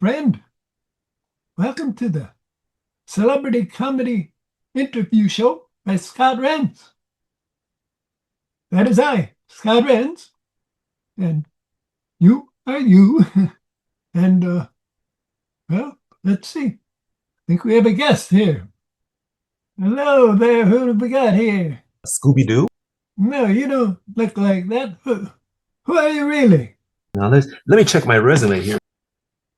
Friend, welcome to the Celebrity Comedy Interview Show by Scott Renz. That is I, Scott Renz, and you are you. And, well, let's see. I think we have a guest here. Hello there, who have we got here? Scooby Doo. No, you don't look like that. Who are you really? Now let me check my resume here.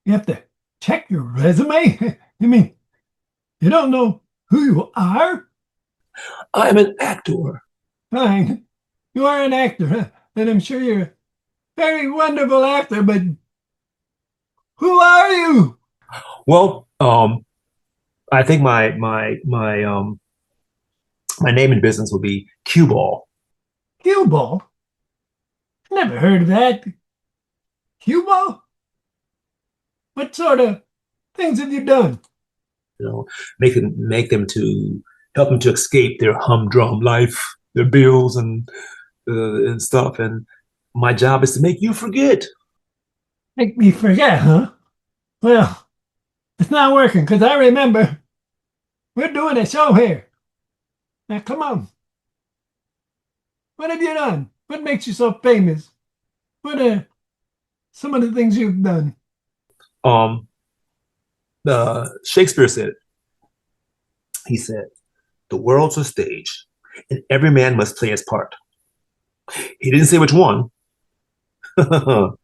You have to check your resume? You mean you don't know who you are? I'm an actor. Fine. You are an actor, huh? And I'm sure you're a very wonderful actor, but who are you? Well, I think my name in business will be Cue Ball. Cue ball? Never heard of that. Cue ball? What sort of things have you done? You know, make them to help them to escape their humdrum life, their bills and stuff. And my job is to make you forget. Make me forget, huh? Well, it's not working because I remember we're doing a show here. Now, come on. What have you done? What makes you so famous? What are some of the things you've done? Um, Shakespeare said it. He said, "The world's a stage, and every man must play his part." He didn't say which one, but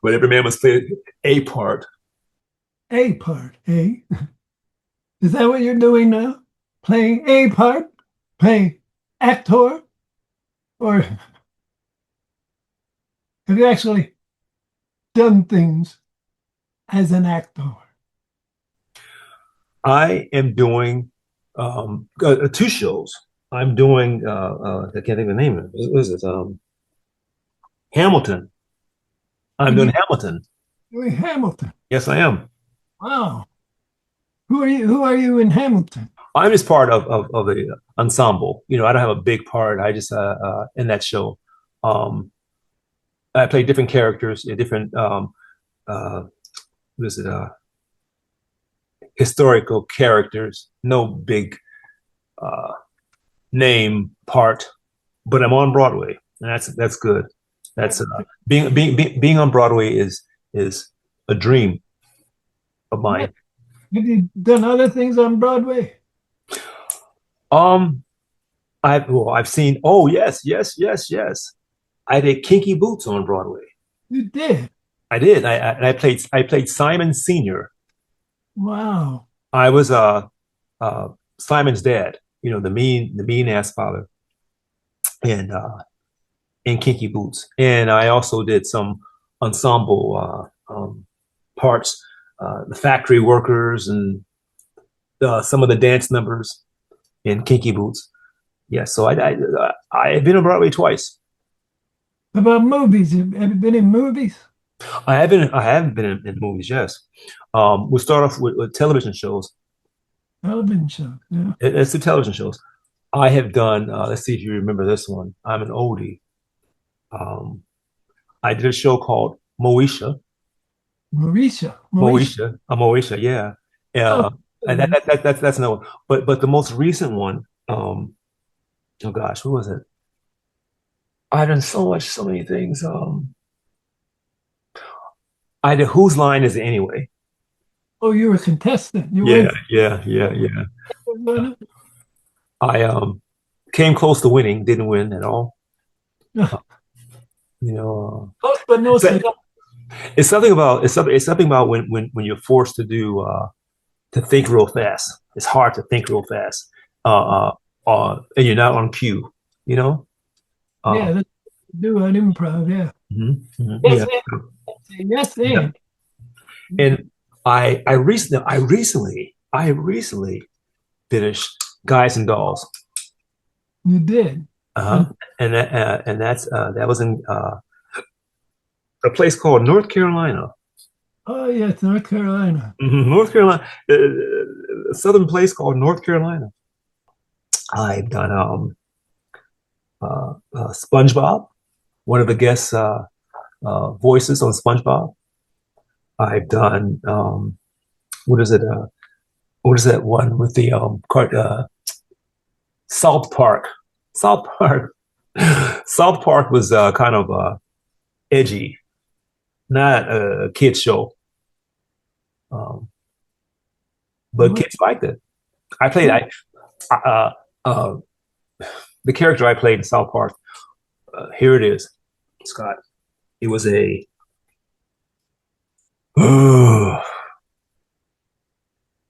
every man must play a part. A part, eh? Is that what you're doing now? Playing a part? Playing actor? Or have you actually done things as an actor? I am doing two shows. I'm doing I can't think of the name of it. What is it? Hamilton. I'm Are doing you Hamilton. doing Hamilton? Yes, I am. Wow. Who are you? Who are you in Hamilton? I'm just part of the ensemble. You know, I don't have a big part. I just in that show. Um, I play different characters, different uh, what is it? Historical characters. No big uh, name part, but I'm on Broadway, and that's good. That's being on Broadway is a dream of What? mine. Have you done other things on Broadway? Um, I've seen. Oh yes, yes, yes, yes. I did Kinky Boots on Broadway. You did. I did. I played Simon Senior. Wow. I was Simon's dad. You know, the mean ass father, and in Kinky Boots. And I also did some ensemble parts, the factory workers and some of the dance numbers in Kinky Boots. Yeah, so I've been on Broadway twice. What about movies? Have you been in movies? I haven't been in movies. Yes, we'll start off with television shows. Television shows. Yeah. It's the television shows. I have done. Let's see if you remember this one. I'm an oldie. Um, I did a show called Moesha. Mauricia. Mauricia. Moesha, yeah. Oh, Yeah, and that's another one. But the most recent one, oh gosh, who was it? I've done so many things. I did Whose Line Is It Anyway? oh, you were a contestant. You Yeah, went. yeah, yeah, yeah. I came close to winning, didn't win at all. Uh, you know, Close but no it's, cigar. it's something about when you're forced to think real fast. It's hard to think real fast, and you're not on cue. You know. Uh, Yeah, that's do an improv. Yeah. Yes, yeah, and yes, yeah. and And I recently finished Guys and Dolls. you did. Uh-huh. And That was in a place called North Carolina. oh yes, North Carolina. North Carolina, a southern place called North Carolina. I've done SpongeBob, one of the guest voices on SpongeBob. I've done what is it? What is that one with the South Park? South Park. South Park was kind of edgy, not a kid show, um, but What? kids liked it. I played What? I uh, the character I played in South Park. Here it is, Scott. It was a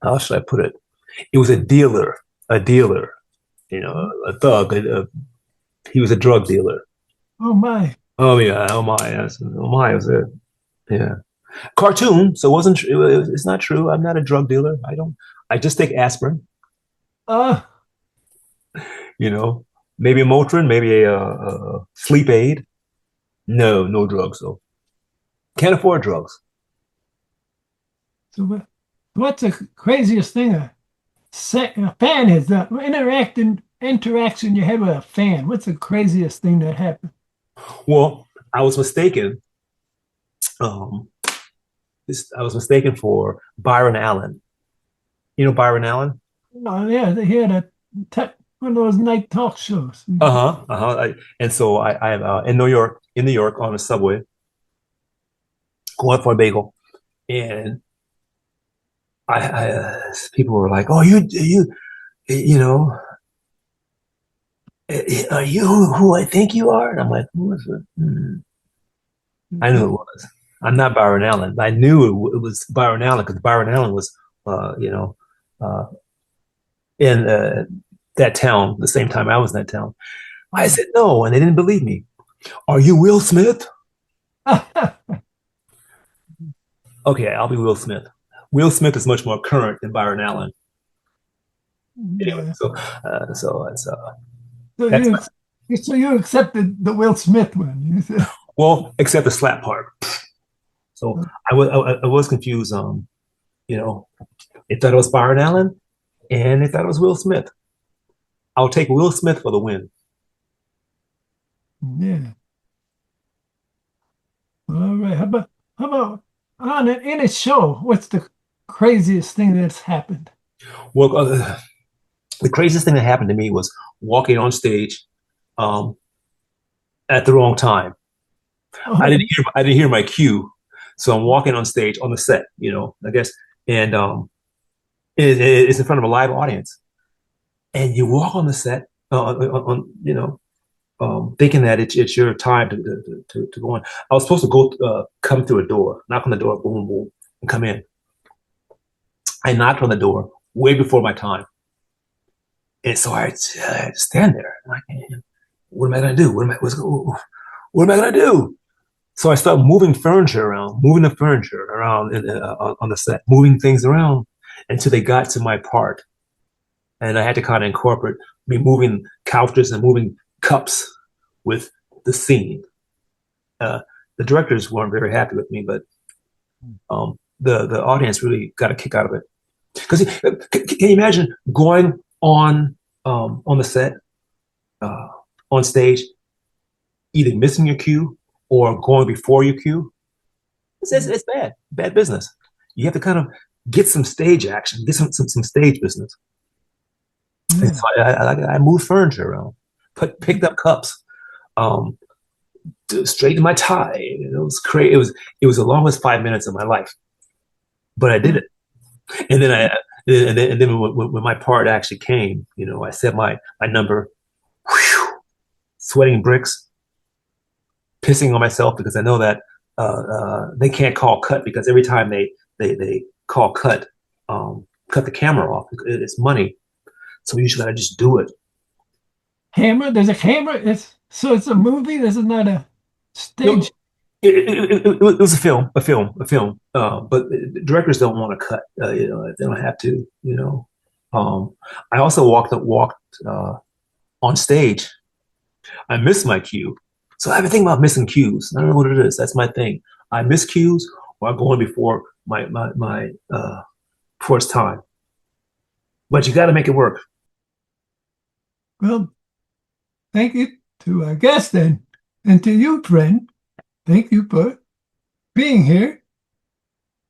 how should I put it? It was a dealer, you know, a thug. He was a drug dealer. Oh my! Oh yeah, oh my, yes. Oh my, was it? Yeah, cartoon. So it wasn't. It's not true. I'm not a drug dealer. I don't. I just take aspirin. Uh, You know, maybe a Motrin, maybe a sleep aid. No, no drugs though. Can't afford drugs. so what's the craziest thing a fan has done? Interaction you had with a fan. What's the craziest thing that happened? Well, I was mistaken. Um, I was mistaken for Byron Allen. You know Byron Allen? Oh yeah, they had one of those night talk shows. Uh-huh. Uh-huh. And so I'm in New York on a subway, going for a bagel, and people were like, "Oh, you know, are you who I think you are?" And I'm like, "Who is it?" I knew it was. I'm not Byron Allen. I knew it was Byron Allen because Byron Allen was, you know, uh, in that town the same time I was in that town. I said no, and they didn't believe me. Are you Will Smith? Okay, I'll be Will Smith. Will Smith is much more current than Byron Allen. Anyway, Yeah. so So that's you accepted the Will Smith one. You said, well, except the slap part. So I was confused. You know, they thought it was Byron Allen, and they thought it was Will Smith. I'll take Will Smith for the win. yeah. All right. How about on in a show? What's the craziest thing that's happened? Well, the craziest thing that happened to me was walking on stage um, at the wrong time. Oh, I didn't hear my cue, so I'm walking on stage on the set. You know, I guess, and it's in front of a live audience, and you walk on the set you know, thinking that it's your time to go on. I was supposed to go come through a door, knock on the door, boom boom, and come in. I knocked on the door way before my time, and so I stand there. Like, what am I gonna do? What am I gonna do? So I started moving furniture around, moving the furniture around on the set, moving things around until they got to my part. And I had to kind of incorporate me moving couches and moving cups with the scene. Uh, the directors weren't very happy with me, but the audience really got a kick out of it. Because can you imagine going on the set, uh, on stage, either missing your cue or going before your cue? It's bad business. You have to kind of get some stage action, get some stage business. And yeah. so I moved furniture around, picked up cups, um, straightened my tie. It was crazy. It was the longest 5 minutes of my life, but I did it. And then when my part actually came, you know, I said my number, whew, sweating bricks, pissing on myself because I know that they can't call cut because every time they call cut the camera off. It's money, so you just gotta just do it. Camera. There's a camera. It's a movie. This is not a No, stage. it was a film. But directors don't want to cut. You know, they don't have to. You know, I also walked on stage. I missed my cue, so I've been thinking about missing cues. I don't know what it is. That's my thing. I miss cues, or I'm going before my before it's time. But you got to make it work. Well, thank you to our guest then, and to you, friend. Thank you for being here.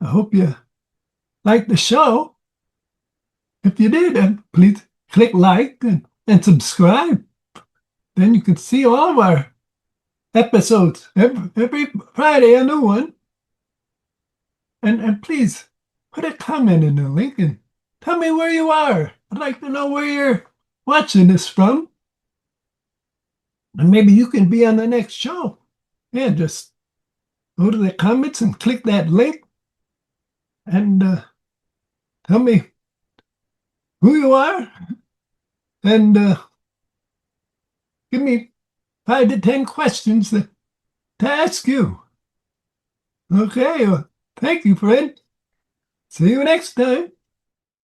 I hope you liked the show. If you did, please click like and subscribe. Then you can see all of our episodes. Every Friday, a new one. And please put a comment in the link and tell me where you are. I'd like to know where you're watching this from. And maybe you can be on the next show. Yeah, just go to the comments and click that link and tell me who you are and give me 5 to 10 questions to ask you. Okay, well, thank you, friend. See you next time.